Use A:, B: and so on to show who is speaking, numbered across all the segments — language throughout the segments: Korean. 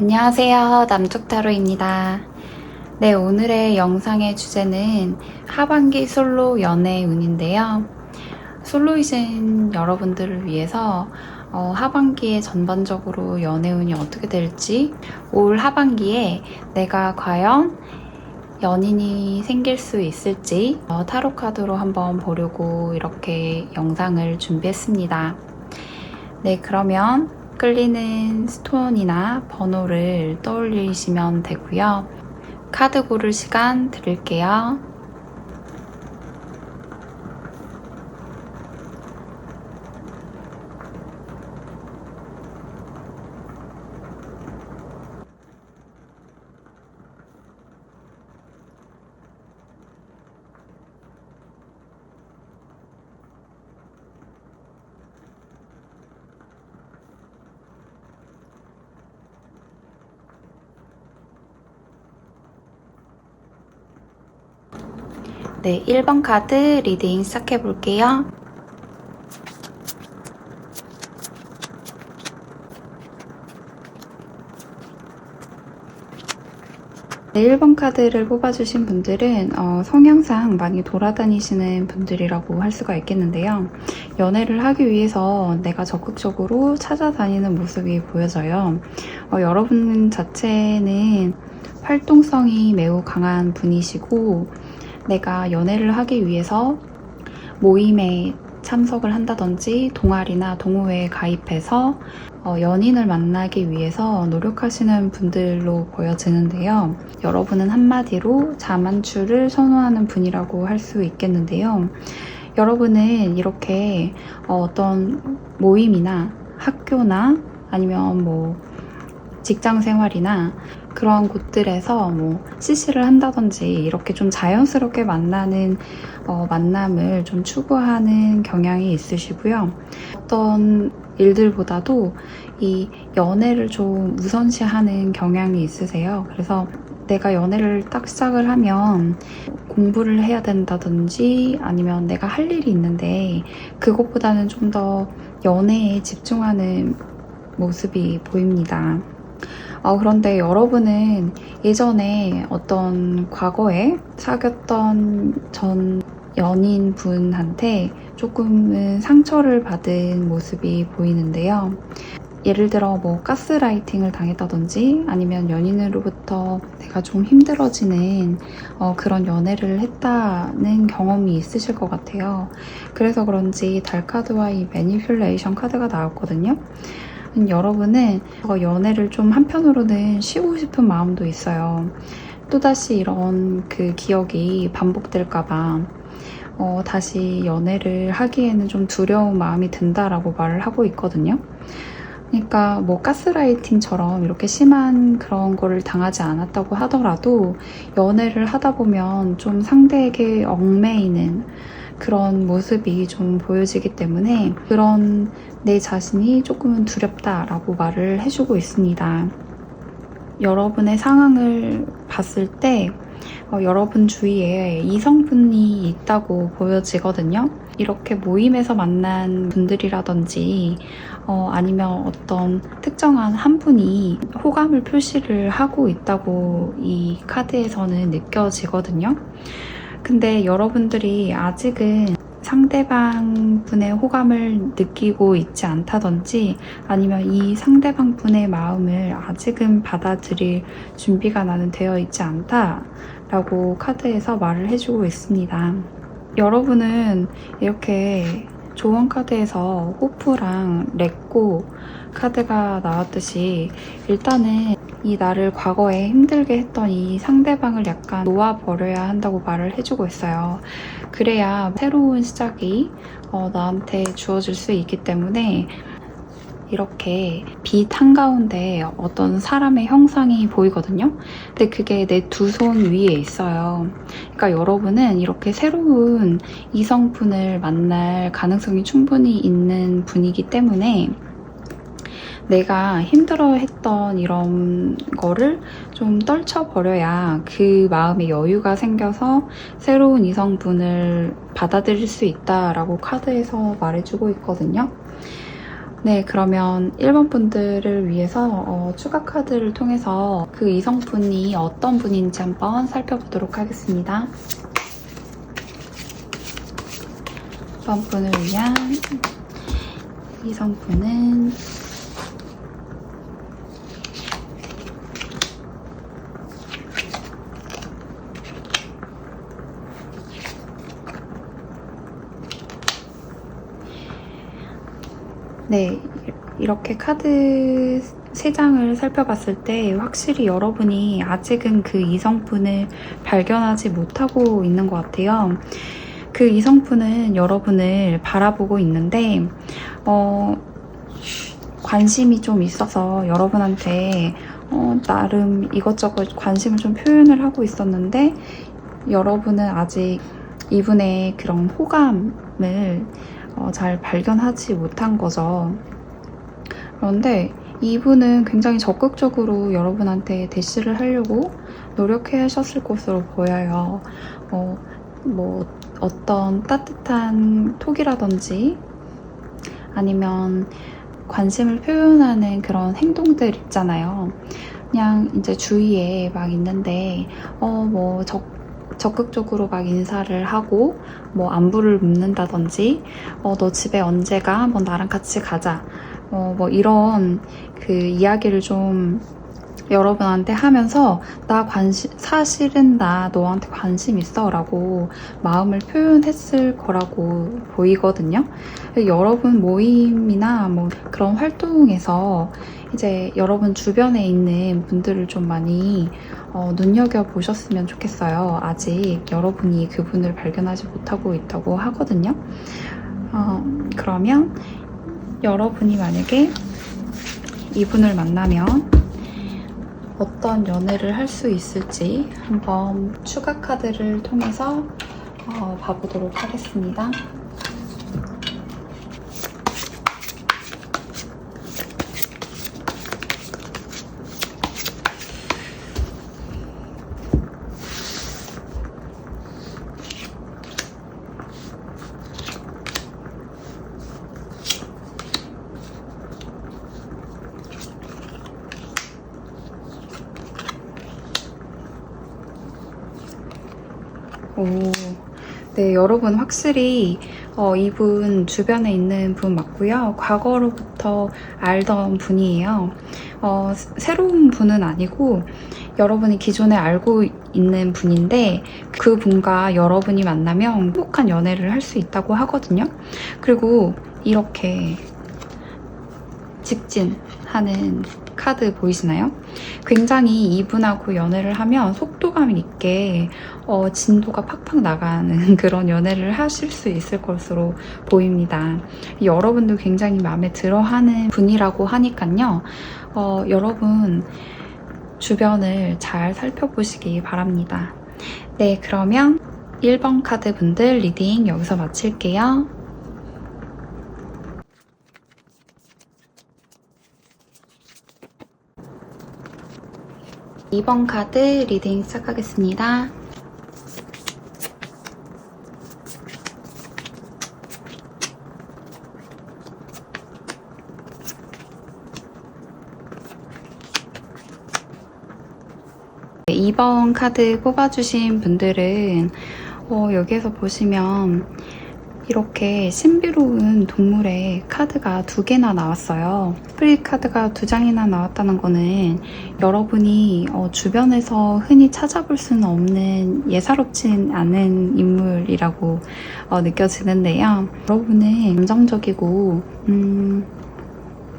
A: 안녕하세요. 남쪽타로입니다. 네, 오늘의 영상의 주제는 하반기 솔로 연애 운인데요. 솔로이신 여러분들을 위해서 하반기에 전반적으로 연애 운이 어떻게 될지, 올 하반기에 내가 과연 연인이 생길 수 있을지 타로 카드로 한번 보려고 이렇게 영상을 준비했습니다. 네, 그러면 끌리는 스톤이나 번호를 떠올리시면 되고요. 카드 고를 시간 드릴게요. 네, 1번 카드 리딩 시작해 볼게요. 네, 1번 카드를 뽑아주신 분들은 성향상 많이 돌아다니시는 분들이라고 할 수가 있겠는데요. 연애를 하기 위해서 내가 적극적으로 찾아다니는 모습이 보여져요. 여러분 자체는 활동성이 매우 강한 분이시고 내가 연애를 하기 위해서 모임에 참석을 한다든지 동아리나 동호회에 가입해서 연인을 만나기 위해서 노력하시는 분들로 보여지는데요. 여러분은 한마디로 자만추를 선호하는 분이라고 할 수 있겠는데요. 여러분은 이렇게 어떤 모임이나 학교나 아니면 뭐 직장 생활이나 그러한 곳들에서 뭐 CC를 한다든지 이렇게 좀 자연스럽게 만나는 만남을 좀 추구하는 경향이 있으시고요. 어떤 일들보다도 이 연애를 좀 우선시하는 경향이 있으세요. 그래서 내가 연애를 딱 시작을 하면 공부를 해야 된다든지 아니면 내가 할 일이 있는데 그것보다는 좀 더 연애에 집중하는 모습이 보입니다. 그런데 여러분은 예전에 어떤 과거에 사귀었던 전 연인분한테 조금은 상처를 받은 모습이 보이는데요. 예를 들어 뭐 가스라이팅을 당했다든지 아니면 연인으로부터 내가 좀 힘들어지는 그런 연애를 했다는 경험이 있으실 것 같아요. 그래서 그런지 달 카드와 이 매니퓰레이션 카드가 나왔거든요. 여러분은 연애를 좀 한편으로는 쉬고 싶은 마음도 있어요. 또다시 이런 그 기억이 반복될까봐 다시 연애를 하기에는 좀 두려운 마음이 든다라고 말을 하고 있거든요. 그러니까 뭐 가스라이팅처럼 이렇게 심한 그런 거를 당하지 않았다고 하더라도 연애를 하다 보면 좀 상대에게 얽매이는 그런 모습이 좀 보여지기 때문에 그런 내 자신이 조금은 두렵다라고 말을 해주고 있습니다. 여러분의 상황을 봤을 때 여러분 주위에 이성분이 있다고 보여지거든요. 이렇게 모임에서 만난 분들이라든지 아니면 어떤 특정한 한 분이 호감을 표시를 하고 있다고 이 카드에서는 느껴지거든요. 근데 여러분들이 아직은 상대방 분의 호감을 느끼고 있지 않다든지 아니면 이 상대방 분의 마음을 아직은 받아들일 준비가 나는 되어 있지 않다라고 카드에서 말을 해주고 있습니다. 여러분은 이렇게 조언 카드에서 호프랑 레꼬 카드가 나왔듯이 일단은 이 나를 과거에 힘들게 했던 이 상대방을 약간 놓아버려야 한다고 말을 해주고 있어요. 그래야 새로운 시작이 나한테 주어질 수 있기 때문에 이렇게 빛 한가운데 어떤 사람의 형상이 보이거든요. 근데 그게 내 두 손 위에 있어요. 그러니까 여러분은 이렇게 새로운 이성분을 만날 가능성이 충분히 있는 분이기 때문에 내가 힘들어했던 이런 거를 좀 떨쳐버려야 그 마음에 여유가 생겨서 새로운 이성분을 받아들일 수 있다라고 카드에서 말해주고 있거든요. 네, 그러면 1번 분들을 위해서 추가 카드를 통해서 그 이성분이 어떤 분인지 한번 살펴보도록 하겠습니다. 1번 분을 위한 이성분은 네, 이렇게 카드 3장을 살펴봤을 때 확실히 여러분이 아직은 그 이성분을 발견하지 못하고 있는 것 같아요. 그 이성분은 여러분을 바라보고 있는데 관심이 좀 있어서 여러분한테 나름 이것저것 관심을 좀 표현을 하고 있었는데 여러분은 아직 이분의 그런 호감을 잘 발견하지 못한 거죠. 그런데 이분은 굉장히 적극적으로 여러분한테 대시를 하려고 노력해 하셨을 것으로 보여요. 뭐 어떤 따뜻한 톡이라든지 아니면 관심을 표현하는 그런 행동들 있잖아요. 그냥 이제 주위에 막 있는데 뭐 적극적으로 막 인사를 하고 뭐 안부를 묻는다든지 너 집에 언제 가? 뭐 나랑 같이 가자. 뭐 이런 그 이야기를 좀 여러분한테 하면서 사실은 나 너한테 관심 있어 라고 마음을 표현했을 거라고 보이거든요. 여러분 모임이나 뭐 그런 활동에서 이제 여러분 주변에 있는 분들을 좀 많이 눈여겨보셨으면 좋겠어요. 아직 여러분이 그분을 발견하지 못하고 있다고 하거든요. 그러면 여러분이 만약에 이분을 만나면 어떤 연애를 할 수 있을지 한번 추가 카드를 통해서 봐보도록 하겠습니다. 오, 네, 여러분 확실히 이분 주변에 있는 분 맞고요. 과거로부터 알던 분이에요. 새로운 분은 아니고 여러분이 기존에 알고 있는 분인데 그 분과 여러분이 만나면 행복한 연애를 할 수 있다고 하거든요. 그리고 이렇게 직진하는 카드 보이시나요? 굉장히 이분하고 연애를 하면 속도감 있게 진도가 팍팍 나가는 그런 연애를 하실 수 있을 것으로 보입니다. 여러분도 굉장히 마음에 들어하는 분이라고 하니까요. 여러분 주변을 잘 살펴보시기 바랍니다. 네, 그러면 1번 카드 분들 리딩 여기서 마칠게요. 2번 카드 리딩 시작하겠습니다. 네, 2번 카드 뽑아주신 분들은 여기에서 보시면 이렇게 신비로운 동물의 카드가 2개나 나왔어요. 스프릿 카드가 2장이나 나왔다는 거는 여러분이 주변에서 흔히 찾아볼 수는 없는 예사롭진 않은 인물이라고 느껴지는데요. 여러분은 감정적이고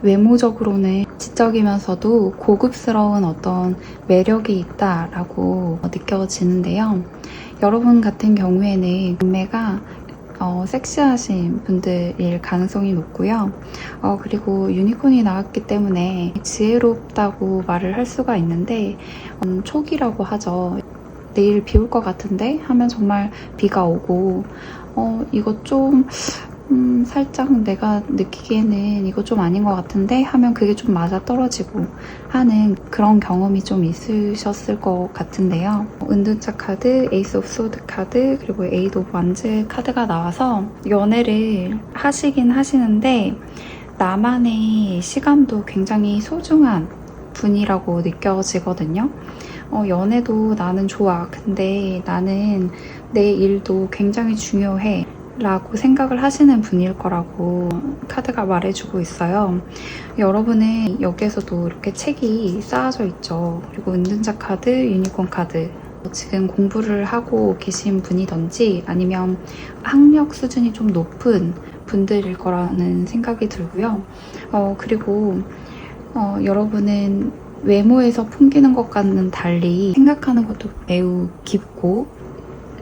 A: 외모적으로는 지적이면서도 고급스러운 어떤 매력이 있다라고 느껴지는데요. 여러분 같은 경우에는 몸매가 섹시하신 분들일 가능성이 높고요. 그리고 유니콘이 나왔기 때문에 지혜롭다고 말을 할 수가 있는데 촉이라고 하죠. 내일 비 올 것 같은데 하면 정말 비가 오고 이거 좀 살짝 내가 느끼기에는 이거 좀 아닌 것 같은데 하면 그게 좀 맞아 떨어지고 하는 그런 경험이 좀 있으셨을 것 같은데요. 은둔자 카드, 에이스 오브 소드 카드, 그리고 에이드 오브 완즈 카드가 나와서 연애를 하시긴 하시는데 나만의 시간도 굉장히 소중한 분이라고 느껴지거든요. 연애도 나는 좋아. 근데 나는 내 일도 굉장히 중요해. 라고 생각을 하시는 분일 거라고 카드가 말해주고 있어요. 여러분은 여기에서도 이렇게 책이 쌓아져 있죠. 그리고 은둔자 카드, 유니콘 카드. 지금 공부를 하고 계신 분이든지 아니면 학력 수준이 좀 높은 분들일 거라는 생각이 들고요. 그리고 여러분은 외모에서 풍기는 것과는 달리 생각하는 것도 매우 깊고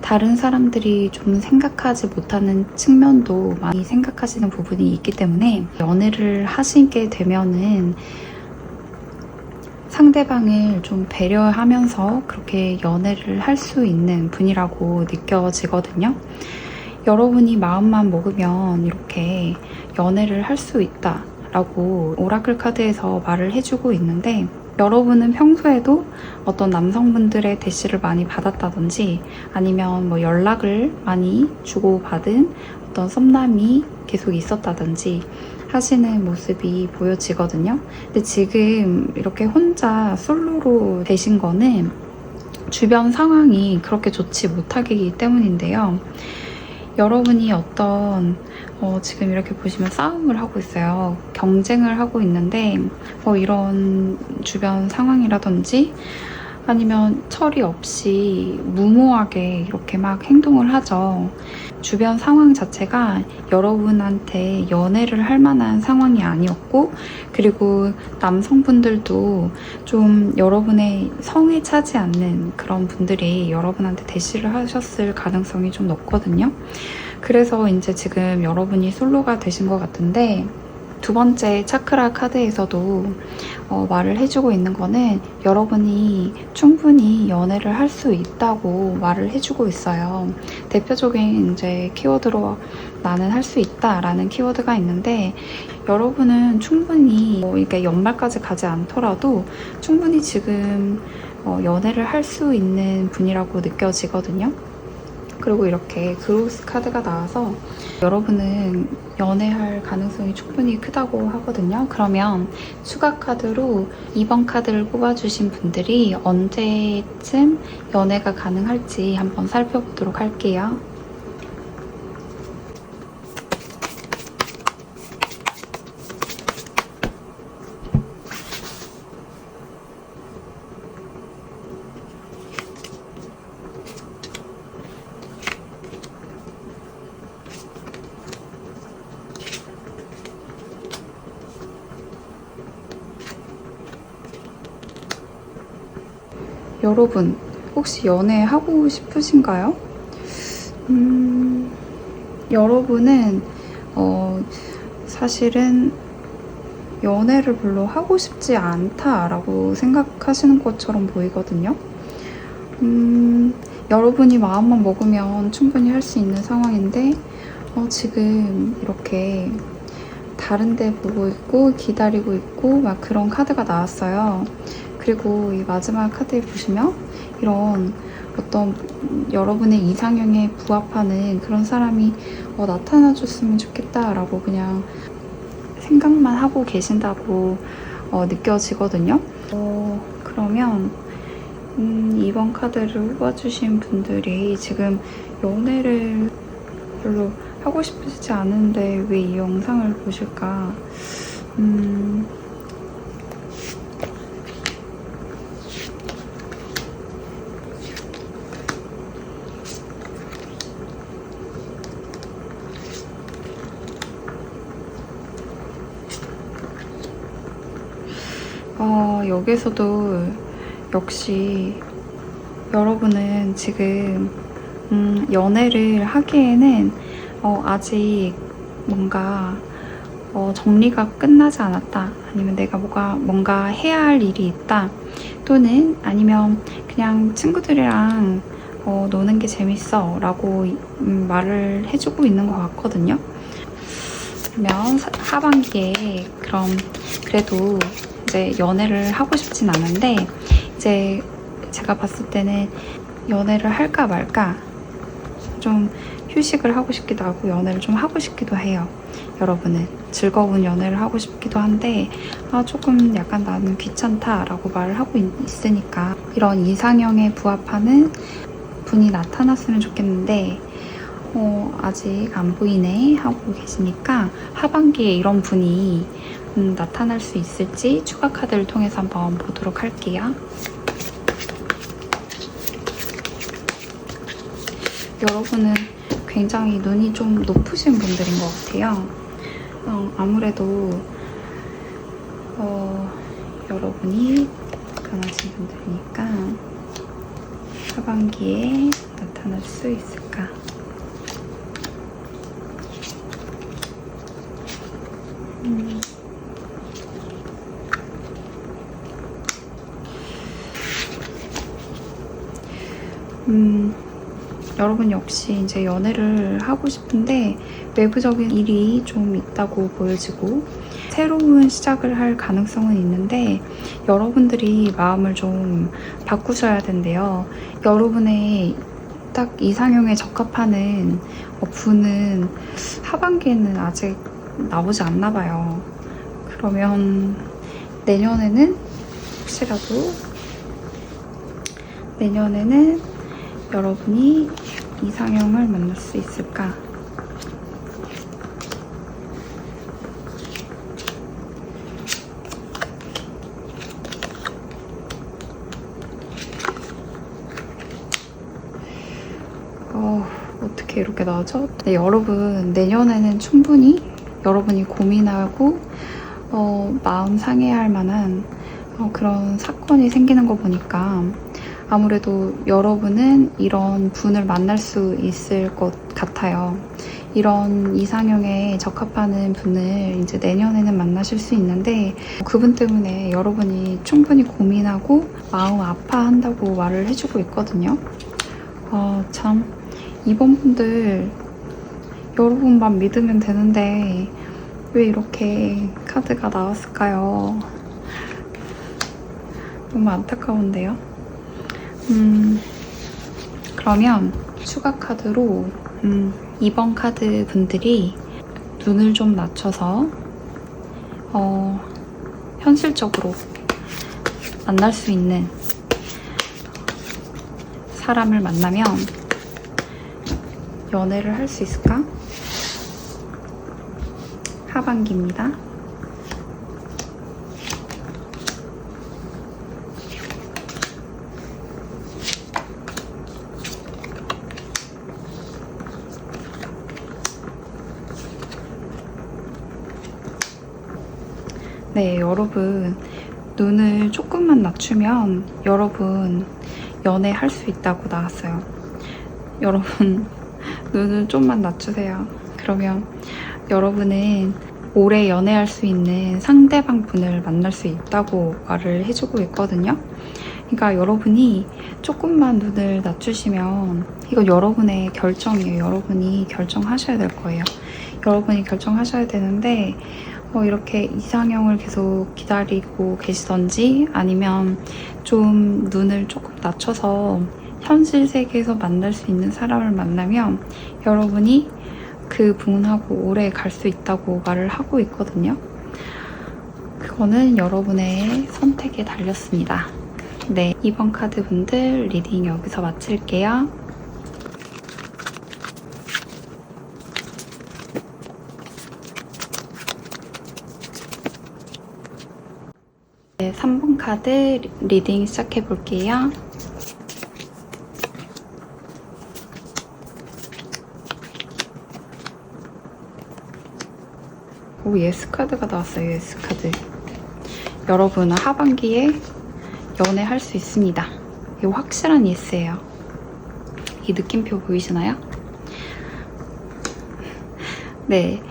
A: 다른 사람들이 좀 생각하지 못하는 측면도 많이 생각하시는 부분이 있기 때문에 연애를 하시게 되면은 상대방을 좀 배려하면서 그렇게 연애를 할 수 있는 분이라고 느껴지거든요. 여러분이 마음만 먹으면 이렇게 연애를 할 수 있다라고 오라클 카드에서 말을 해주고 있는데 여러분은 평소에도 어떤 남성분들의 대시를 많이 받았다든지 아니면 뭐 연락을 많이 주고받은 어떤 썸남이 계속 있었다든지 하시는 모습이 보여지거든요. 근데 지금 이렇게 혼자 솔로로 되신 거는 주변 상황이 그렇게 좋지 못하기 때문인데요. 여러분이 어떤 지금 이렇게 보시면 싸움을 하고 있어요. 경쟁을 하고 있는데 이런 주변 상황이라든지 아니면 처리 없이 무모하게 이렇게 막 행동을 하죠. 주변 상황 자체가 여러분한테 연애를 할 만한 상황이 아니었고 그리고 남성분들도 좀 여러분의 성에 차지 않는 그런 분들이 여러분한테 대시를 하셨을 가능성이 좀 높거든요. 그래서 이제 지금 여러분이 솔로가 되신 것 같은데 두 번째 차크라 카드에서도 말을 해주고 있는 거는 여러분이 충분히 연애를 할 수 있다고 말을 해주고 있어요. 대표적인 이제 키워드로 나는 할 수 있다라는 키워드가 있는데 여러분은 충분히 그러니까 연말까지 가지 않더라도 충분히 지금 연애를 할 수 있는 분이라고 느껴지거든요. 그리고 이렇게 그로스 카드가 나와서 여러분은 연애할 가능성이 충분히 크다고 하거든요. 그러면 추가 카드로 2번 카드를 뽑아주신 분들이 언제쯤 연애가 가능할지 한번 살펴보도록 할게요. 여러분, 혹시 연애하고 싶으신가요? 여러분은 사실은 연애를 별로 하고 싶지 않다라고 생각하시는 것처럼 보이거든요. 여러분이 마음만 먹으면 충분히 할 수 있는 상황인데 지금 이렇게 다른 데 보고 있고 기다리고 있고 막 그런 카드가 나왔어요. 그리고 이 마지막 카드에 보시면 이런 어떤 여러분의 이상형에 부합하는 그런 사람이 나타나줬으면 좋겠다라고 그냥 생각만 하고 계신다고 느껴지거든요. 그러면 이번 카드를 뽑아주신 분들이 지금 연애를 별로 하고 싶으시지 않은데 왜 이 영상을 보실까? 여기서도 역시 여러분은 지금 연애를 하기에는 아직 뭔가 정리가 끝나지 않았다. 아니면 내가 뭔가 해야 할 일이 있다. 또는 아니면 그냥 친구들이랑 노는 게 재밌어 라고 말을 해주고 있는 것 같거든요. 그러면 하반기에 그래도 이제 연애를 하고 싶진 않은데 이제 제가 봤을 때는 연애를 할까 말까 좀 휴식을 하고 싶기도 하고 연애를 좀 하고 싶기도 해요. 여러분은 즐거운 연애를 하고 싶기도 한데 조금 약간 나는 귀찮다라고 말을 하고 있으니까 이런 이상형에 부합하는 분이 나타났으면 좋겠는데 아직 안 보이네 하고 계시니까 하반기에 이런 분이 나타날 수 있을지 추가 카드를 통해서 한번 보도록 할게요. 여러분은 굉장히 눈이 좀 높으신 분들인 것 같아요. 아무래도 여러분이 강하신 분들이니까 하반기에 나타날 수 있을까? 여러분 역시 이제 연애를 하고 싶은데 외부적인 일이 좀 있다고 보여지고 새로운 시작을 할 가능성은 있는데 여러분들이 마음을 좀 바꾸셔야 된대요. 여러분의 딱 이상형에 적합하는 분은 하반기에는 아직 나오지 않나 봐요. 그러면 내년에는 혹시라도 내년에는 여러분이 이상형을 만날 수 있을까? 어떻게 이렇게 나오죠? 네, 여러분 내년에는 충분히 여러분이 고민하고 마음 상해할 만한 그런 사건이 생기는 거 보니까 아무래도 여러분은 이런 분을 만날 수 있을 것 같아요. 이런 이상형에 적합하는 분을 이제 내년에는 만나실 수 있는데 그분 때문에 여러분이 충분히 고민하고 마음 아파한다고 말을 해주고 있거든요. 참 이번 분들 여러분만 믿으면 되는데 왜 이렇게 카드가 나왔을까요? 너무 안타까운데요. 그러면 추가 카드로 2번 카드 분들이 눈을 좀 낮춰서 현실적으로 만날 수 있는 사람을 만나면 연애를 할 수 있을까? 하반기입니다. 네, 여러분 눈을 조금만 낮추면 여러분 연애할 수 있다고 나왔어요. 여러분 눈을 좀만 낮추세요. 그러면 여러분은 오래 연애할 수 있는 상대방 분을 만날 수 있다고 말을 해주고 있거든요. 그러니까 여러분이 조금만 눈을 낮추시면 이거 여러분의 결정이에요. 여러분이 결정하셔야 될 거예요. 여러분이 결정하셔야 되는데 이렇게 이상형을 계속 기다리고 계시던지 아니면 좀 눈을 조금 낮춰서 현실 세계에서 만날 수 있는 사람을 만나면 여러분이 그 분하고 오래 갈 수 있다고 말을 하고 있거든요. 그거는 여러분의 선택에 달렸습니다. 네, 2번 카드 분들 리딩 여기서 마칠게요. 네, 3번 카드 리딩 시작해 볼게요. 오, 예스 카드가 나왔어요. 예스 카드. 여러분은 하반기에 연애할 수 있습니다. 이거 확실한 예스예요. 이 느낌표 보이시나요? 네.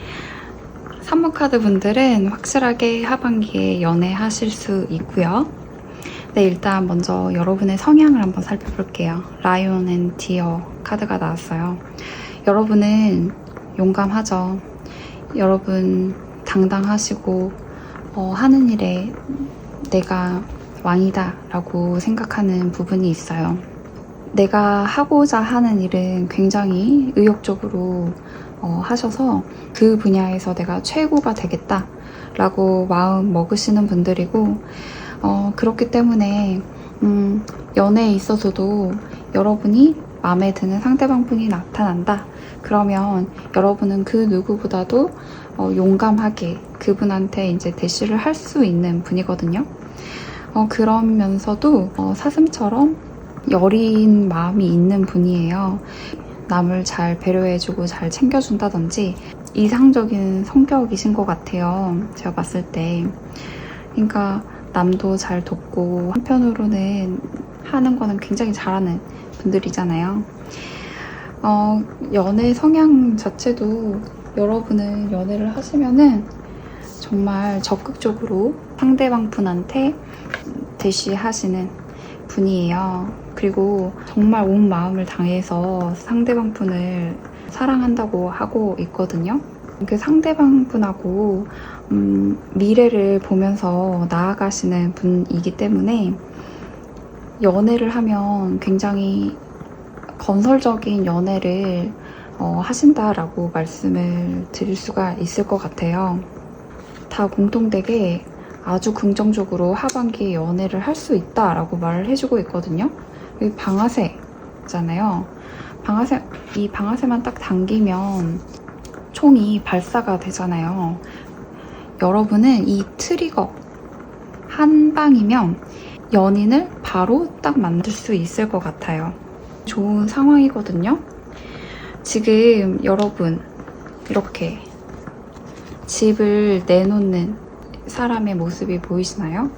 A: 3번 카드 분들은 확실하게 하반기에 연애하실 수 있고요. 네, 일단 먼저 여러분의 성향을 한번 살펴볼게요. 라이온 앤 디어 카드가 나왔어요. 여러분은 용감하죠. 여러분 당당하시고 하는 일에 내가 왕이다 라고 생각하는 부분이 있어요. 내가 하고자 하는 일은 굉장히 의욕적으로 하셔서 그 분야에서 내가 최고가 되겠다 라고 마음 먹으시는 분들이고, 그렇기 때문에 연애에 있어서도 여러분이 마음에 드는 상대방분이 나타난다. 그러면 여러분은 그 누구보다도 용감하게 그분한테 이제 대시를 할 수 있는 분이거든요. 그러면서도 사슴처럼 여린 마음이 있는 분이에요. 남을 잘 배려해주고 잘 챙겨준다든지 이상적인 성격이신 것 같아요. 제가 봤을 때. 그러니까 남도 잘 돕고 한편으로는 하는 거는 굉장히 잘하는 분들이잖아요. 연애 성향 자체도 여러분은 연애를 하시면은 정말 적극적으로 상대방 분한테 대시하시는 분이에요. 그리고 정말 온 마음을 다해서 상대방 분을 사랑한다고 하고 있거든요. 그 상대방 분하고 미래를 보면서 나아가시는 분이기 때문에 연애를 하면 굉장히 건설적인 연애를 하신다라고 말씀을 드릴 수가 있을 것 같아요. 다 공통되게 아주 긍정적으로 하반기에 연애를 할 수 있다라고 말을 해주고 있거든요. 이 방아쇠잖아요. 이 방아쇠만 딱 당기면 총이 발사가 되잖아요. 여러분은 이 트리거 한 방이면 연인을 바로 딱 만들 수 있을 것 같아요. 좋은 상황이거든요. 지금 여러분 이렇게 집을 내놓는 사람의 모습이 보이시나요?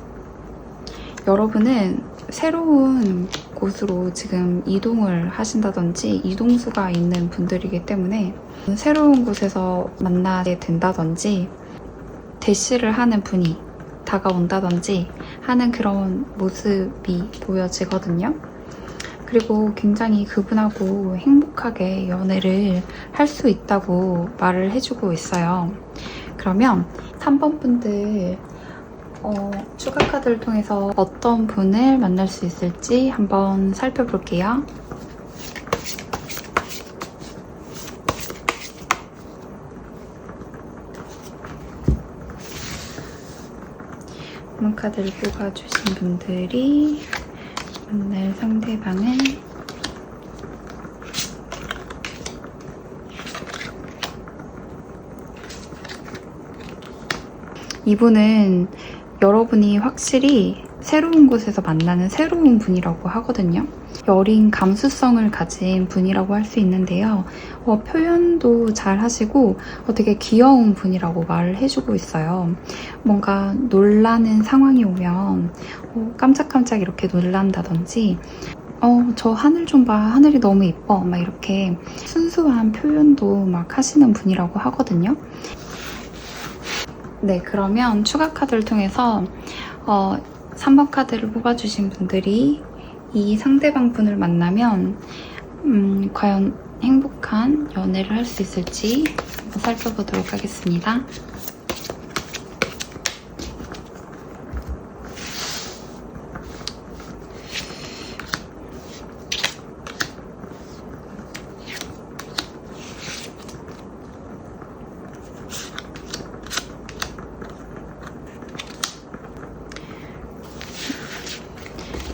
A: 여러분은 새로운 곳으로 지금 이동을 하신다든지 이동수가 있는 분들이기 때문에 새로운 곳에서 만나게 된다든지 대시를 하는 분이 다가온다든지 하는 그런 모습이 보여지거든요. 그리고 굉장히 그분하고 행복하게 연애를 할 수 있다고 말을 해주고 있어요. 그러면 3번 분들 추가 카드를 통해서 어떤 분을 만날 수 있을지 한번 살펴볼게요. 카드를 뽑아주신 분들이 만날 상대방은 이분은 여러분이 확실히 새로운 곳에서 만나는 새로운 분이라고 하거든요. 여린 감수성을 가진 분이라고 할 수 있는데요. 표현도 잘 하시고 되게 귀여운 분이라고 말을 해주고 있어요. 뭔가 놀라는 상황이 오면 깜짝깜짝 이렇게 놀란다든지 저 하늘 좀 봐. 하늘이 너무 예뻐. 막 이렇게 순수한 표현도 막 하시는 분이라고 하거든요. 네, 그러면 추가 카드를 통해서 3번 카드를 뽑아주신 분들이 이 상대방 분을 만나면 과연 행복한 연애를 할 수 있을지 한번 살펴보도록 하겠습니다.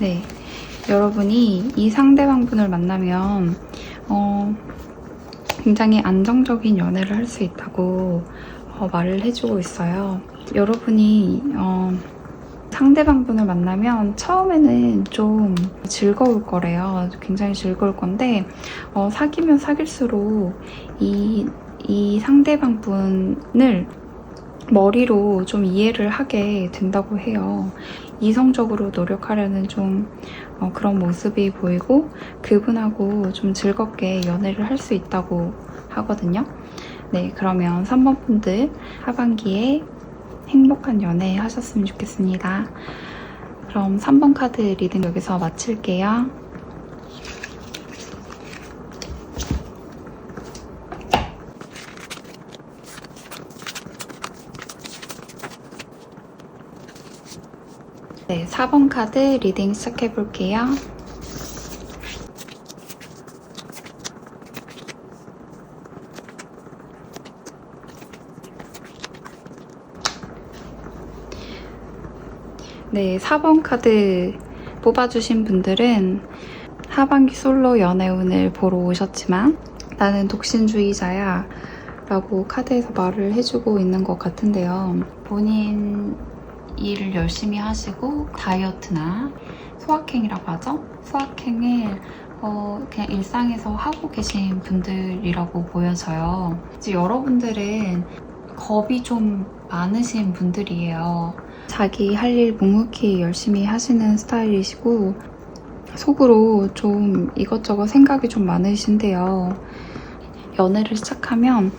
A: 네, 여러분이 이 상대방 분을 만나면 굉장히 안정적인 연애를 할 수 있다고 말을 해주고 있어요. 여러분이 상대방 분을 만나면 처음에는 좀 즐거울 거래요. 굉장히 즐거울 건데 사귀면 사귈수록 이 상대방 분을 머리로 좀 이해를 하게 된다고 해요. 이성적으로 노력하려는 좀 그런 모습이 보이고 그분하고 좀 즐겁게 연애를 할 수 있다고 하거든요. 네, 그러면 3번 분들 하반기에 행복한 연애 하셨으면 좋겠습니다. 그럼 3번 카드 리딩 여기서 마칠게요. 네, 4번 카드 리딩 시작해볼게요. 네, 4번 카드 뽑아주신 분들은 하반기 솔로 연애운을 보러 오셨지만 나는 독신주의자야 라고 카드에서 말을 해주고 있는 것 같은데요. 본인 일을 열심히 하시고 다이어트나 소확행이라고 하죠? 소확행을 그냥 일상에서 하고 계신 분들이라고 보여져요. 이제 여러분들은 겁이 좀 많으신 분들이에요. 자기 할 일 묵묵히 열심히 하시는 스타일이시고 속으로 좀 이것저것 생각이 좀 많으신데요. 연애를 시작하면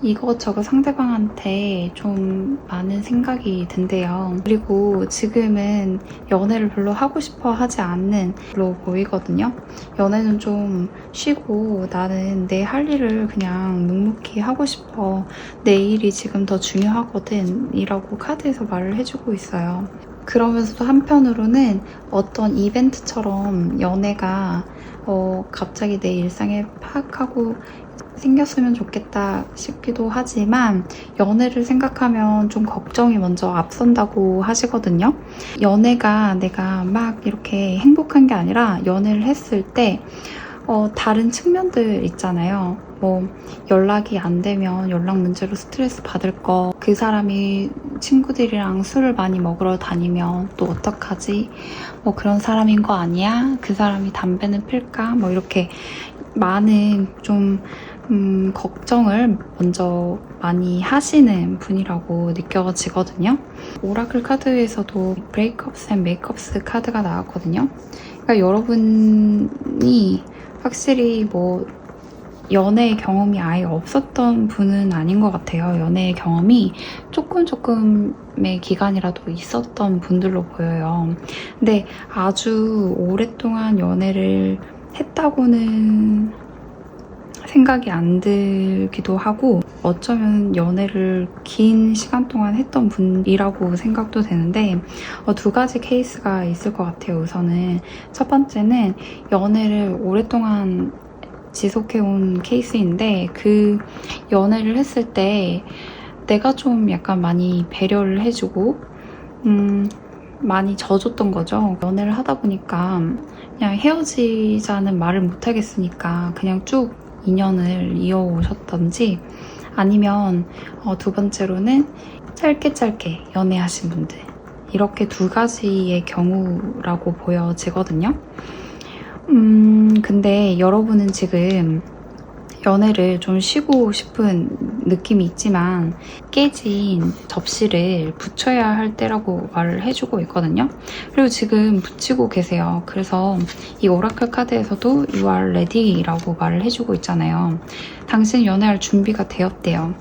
A: 이것저것 상대방한테 좀 많은 생각이 든대요. 그리고 지금은 연애를 별로 하고 싶어 하지 않는 걸로 보이거든요. 연애는 좀 쉬고 나는 내 할 일을 그냥 묵묵히 하고 싶어. 내 일이 지금 더 중요하거든. 이라고 카드에서 말을 해주고 있어요. 그러면서도 한편으로는 어떤 이벤트처럼 연애가 갑자기 내 일상에 파악하고 생겼으면 좋겠다 싶기도 하지만 연애를 생각하면 좀 걱정이 먼저 앞선다고 하시거든요. 연애가 내가 막 이렇게 행복한 게 아니라 연애를 했을 때 다른 측면들 있잖아요. 뭐 연락이 안 되면 연락 문제로 스트레스 받을 거, 그 사람이 친구들이랑 술을 많이 먹으러 다니면 또 어떡하지? 뭐 그런 사람인 거 아니야? 그 사람이 담배는 필까? 뭐 이렇게 많은 좀 걱정을 먼저 많이 하시는 분이라고 느껴지거든요. 오라클 카드에서도 브레이크업스 앤 메이크업스 카드가 나왔거든요. 그러니까 여러분이 확실히 뭐 연애 경험이 아예 없었던 분은 아닌 것 같아요. 연애 경험이 조금의 기간이라도 있었던 분들로 보여요. 근데 아주 오랫동안 연애를 했다고는 생각이 안 들기도 하고 어쩌면 연애를 긴 시간 동안 했던 분이라고 생각도 되는데 두 가지 케이스가 있을 것 같아요. 우선은 첫 번째는 연애를 오랫동안 지속해온 케이스인데 그 연애를 했을 때 내가 좀 약간 많이 배려를 해주고 많이 져줬던 거죠. 연애를 하다 보니까 그냥 헤어지자는 말을 못 하겠으니까 그냥 쭉 인연을 이어오셨던지 아니면 두 번째로는 짧게 연애하신 분들 이렇게 두 가지의 경우라고 보여지거든요. 근데 여러분은 지금 연애를 좀 쉬고 싶은 느낌이 있지만 깨진 접시를 붙여야 할 때라고 말을 해주고 있거든요. 그리고 지금 붙이고 계세요. 그래서 이 오라클 카드에서도 You are ready라고 말을 해주고 있잖아요. 당신 연애할 준비가 되었대요.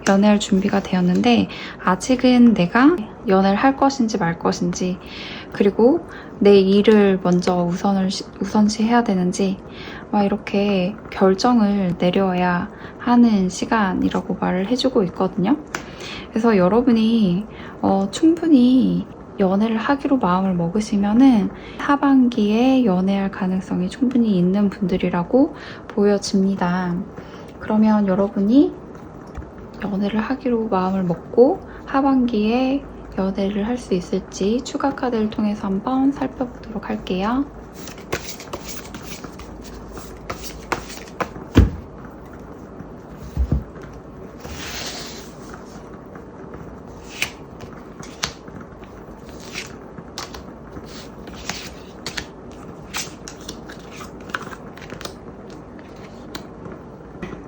A: 연애할 준비가 되었는데 아직은 내가 연애를 할 것인지 말 것인지 그리고 내 일을 먼저 우선시해야 되는지 막 이렇게 결정을 내려야 하는 시간이라고 말을 해주고 있거든요. 그래서 여러분이 충분히 연애를 하기로 마음을 먹으시면은 하반기에 연애할 가능성이 충분히 있는 분들이라고 보여집니다. 그러면 여러분이 연애를 하기로 마음을 먹고 하반기에 연애를 할 수 있을지 추가 카드를 통해서 한번 살펴보도록 할게요.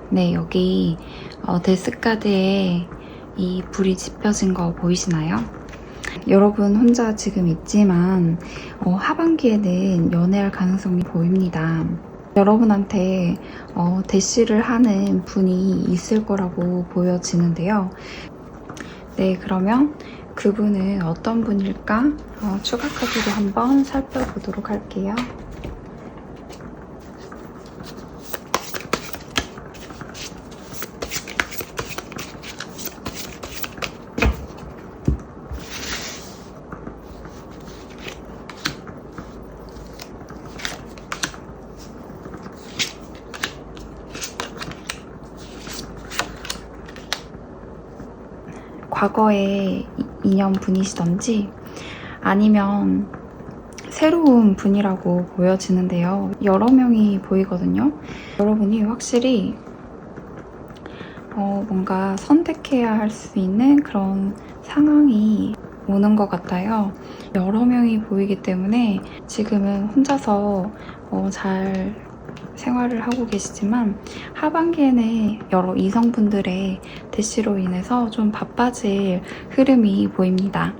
A: 네, 여기 데스카드에 이 불이 지펴진 거 보이시나요? 여러분 혼자 지금 있지만 하반기에는 연애할 가능성이 보입니다. 여러분한테 대시를 하는 분이 있을 거라고 보여지는데요. 네, 그러면 그분은 어떤 분일까? 추가 카드로 한번 살펴보도록 할게요. 과거의 인연분이시던지 아니면 새로운 분이라고 보여지는데요. 여러 명이 보이거든요. 여러분이 확실히 뭔가 선택해야 할 수 있는 그런 상황이 오는 것 같아요. 여러 명이 보이기 때문에 지금은 혼자서 잘 생활을 하고 계시지만 하반기에는 여러 이성분들의 대시로 인해서 좀 바빠질 흐름이 보입니다.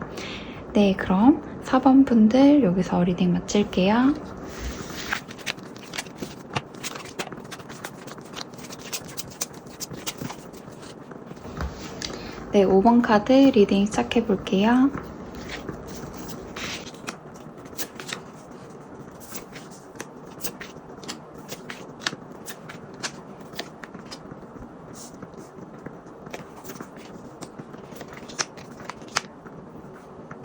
A: 네, 그럼 4번 분들 여기서 리딩 마칠게요. 네, 5번 카드 리딩 시작해 볼게요.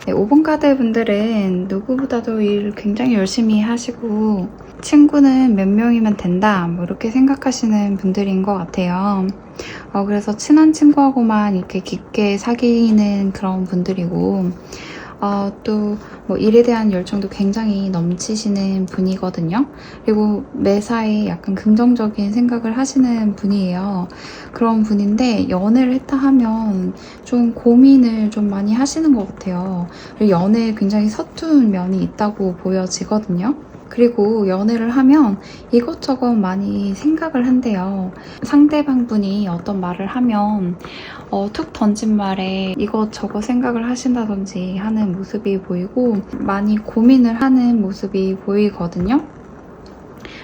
A: 네, 5번 카드 분들은 누구보다도 일 굉장히 열심히 하시고 친구는 몇 명이면 된다 뭐 이렇게 생각하시는 분들인 것 같아요. 그래서 친한 친구하고만 이렇게 깊게 사귀는 그런 분들이고 또 뭐 일에 대한 열정도 굉장히 넘치시는 분이거든요. 그리고 매사에 약간 긍정적인 생각을 하시는 분이에요. 그런 분인데 연애를 했다 하면 좀 고민을 좀 많이 하시는 것 같아요. 그리고 연애에 굉장히 서툰 면이 있다고 보여지거든요. 그리고 연애를 하면 이것저것 많이 생각을 한대요. 상대방 분이 어떤 말을 하면 툭 던진 말에 이것저것 생각을 하신다든지 하는 모습이 보이고 많이 고민을 하는 모습이 보이거든요.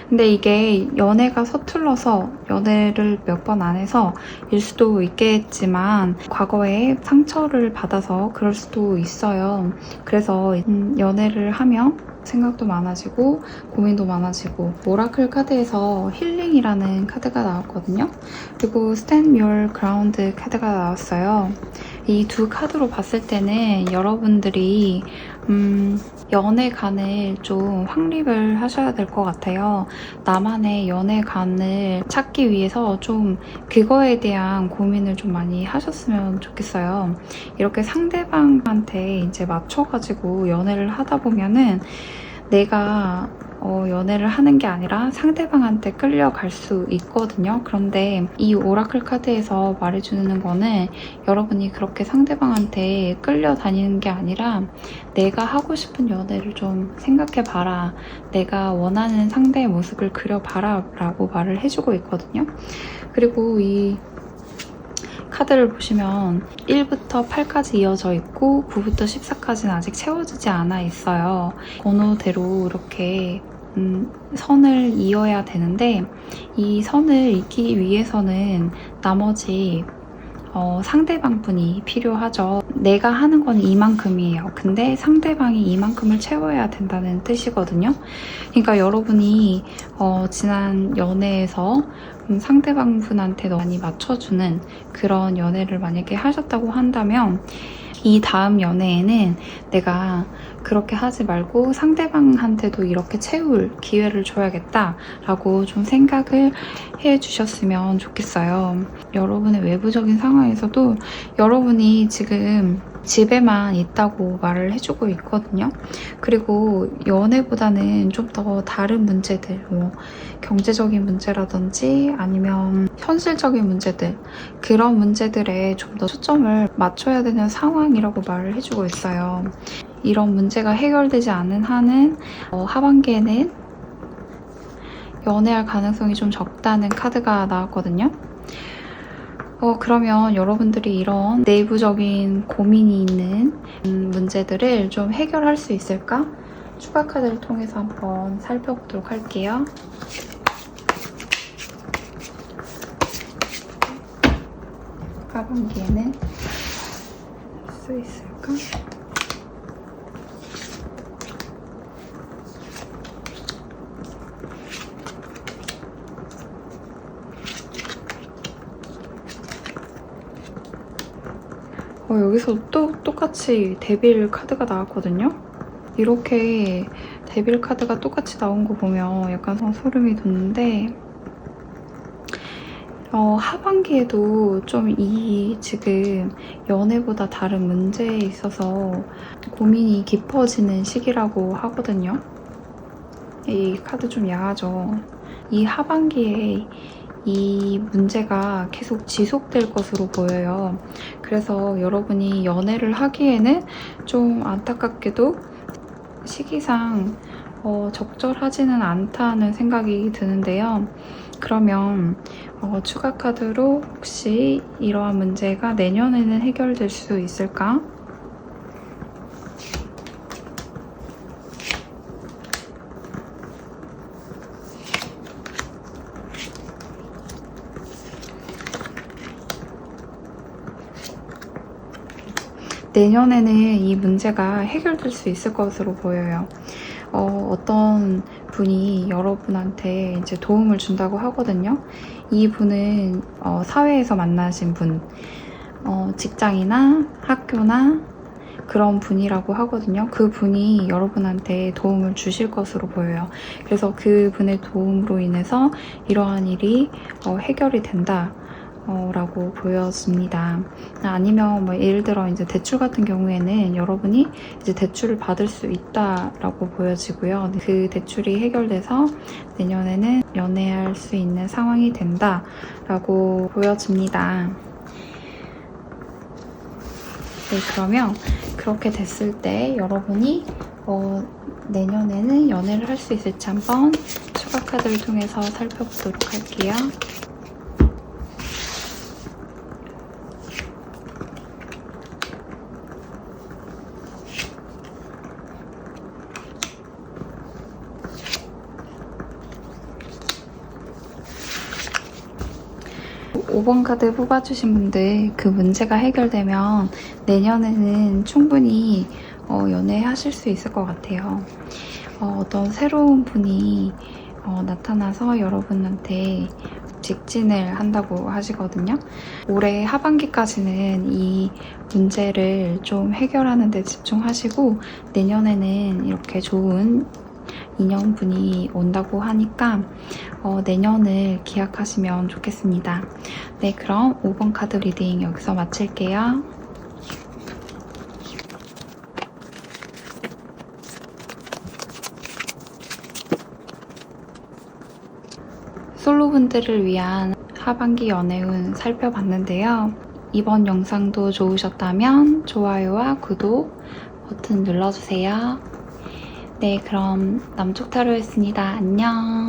A: 근데 이게 연애가 서툴러서 연애를 몇 번 안 해서 일 수도 있겠지만 과거에 상처를 받아서 그럴 수도 있어요. 그래서 연애를 하면 생각도 많아지고 고민도 많아지고 오라클 카드에서 힐링이라는 카드가 나왔거든요. 그리고 Stand Your Ground 카드가 나왔어요. 이 두 카드로 봤을 때는 여러분들이 연애관을 좀 확립을 하셔야 될 것 같아요. 나만의 연애관을 찾기 위해서 좀 그거에 대한 고민을 좀 많이 하셨으면 좋겠어요. 이렇게 상대방한테 이제 맞춰가지고 연애를 하다 보면은 내가 연애를 하는 게 아니라 상대방한테 끌려갈 수 있거든요. 그런데 이 오라클 카드에서 말해주는 거는 여러분이 그렇게 상대방한테 끌려다니는 게 아니라 내가 하고 싶은 연애를 좀 생각해봐라. 내가 원하는 상대의 모습을 그려봐라 라고 말을 해주고 있거든요. 그리고 이 카드를 보시면 1부터 8까지 이어져 있고 9부터 14까지는 아직 채워지지 않아 있어요. 번호대로 이렇게 선을 이어야 되는데 이 선을 잇기 위해서는 나머지 상대방 분이 필요하죠. 내가 하는 건 이만큼이에요. 근데 상대방이 이만큼을 채워야 된다는 뜻이거든요. 그러니까 여러분이 지난 연애에서 상대방 분한테 많이 맞춰주는 그런 연애를 만약에 하셨다고 한다면 이 다음 연애에는 내가 그렇게 하지 말고 상대방한테도 이렇게 채울 기회를 줘야겠다라고 좀 생각을 해주셨으면 좋겠어요. 여러분의 외부적인 상황에서도 여러분이 지금 집에만 있다고 말을 해주고 있거든요. 그리고 연애보다는 좀 더 다른 문제들, 뭐 경제적인 문제라든지 아니면 현실적인 문제들, 그런 문제들에 좀 더 초점을 맞춰야 되는 상황이라고 말을 해주고 있어요. 이런 문제가 해결되지 않는 한은 하반기에는 연애할 가능성이 좀 적다는 카드가 나왔거든요. 그러면 여러분들이 이런 내부적인 고민이 있는 문제들을 좀 해결할 수 있을까? 추가 카드를 통해서 한번 살펴보도록 할게요. 하반기에는 할 수 있을까? 여기서 또 똑같이 데빌 카드가 나왔거든요. 이렇게 데빌 카드가 똑같이 나온 거 보면 약간 소름이 돋는데 하반기에도 좀 지금 연애보다 다른 문제에 있어서 고민이 깊어지는 시기라고 하거든요. 이 카드 좀 야하죠. 이 하반기에 이 문제가 계속 지속될 것으로 보여요. 그래서 여러분이 연애를 하기에는 좀 안타깝게도 시기상 적절하지는 않다는 생각이 드는데요. 그러면 추가 카드로 혹시 이러한 문제가 내년에는 해결될 수 있을까? 내년에는 이 문제가 해결될 수 있을 것으로 보여요. 어떤 분이 여러분한테 이제 도움을 준다고 하거든요. 이 분은 사회에서 만나신 분, 직장이나 학교나 그런 분이라고 하거든요. 그 분이 여러분한테 도움을 주실 것으로 보여요. 그래서 그 분의 도움으로 인해서 이러한 일이 해결이 된다. 라고 보여집니다. 아니면 뭐 예를 들어 이제 대출 같은 경우에는 여러분이 이제 대출을 받을 수 있다라고 보여지고요. 그 대출이 해결돼서 내년에는 연애할 수 있는 상황이 된다라고 보여집니다. 네, 그러면 그렇게 됐을 때 여러분이 내년에는 연애를 할 수 있을지 한번 추가 카드를 통해서 살펴보도록 할게요. 5번 카드 뽑아주신 분들 그 문제가 해결되면 내년에는 충분히 연애하실 수 있을 것 같아요. 어떤 새로운 분이 나타나서 여러분한테 직진을 한다고 하시거든요. 올해 하반기까지는 이 문제를 좀 해결하는 데 집중하시고 내년에는 이렇게 좋은 인연분이 온다고 하니까 내년을 기약하시면 좋겠습니다. 네, 그럼 5번 카드 리딩 여기서 마칠게요. 솔로분들을 위한 하반기 연애운 살펴봤는데요. 이번 영상도 좋으셨다면 좋아요와 구독 버튼 눌러주세요. 네, 그럼 남쪽타로였습니다. 안녕.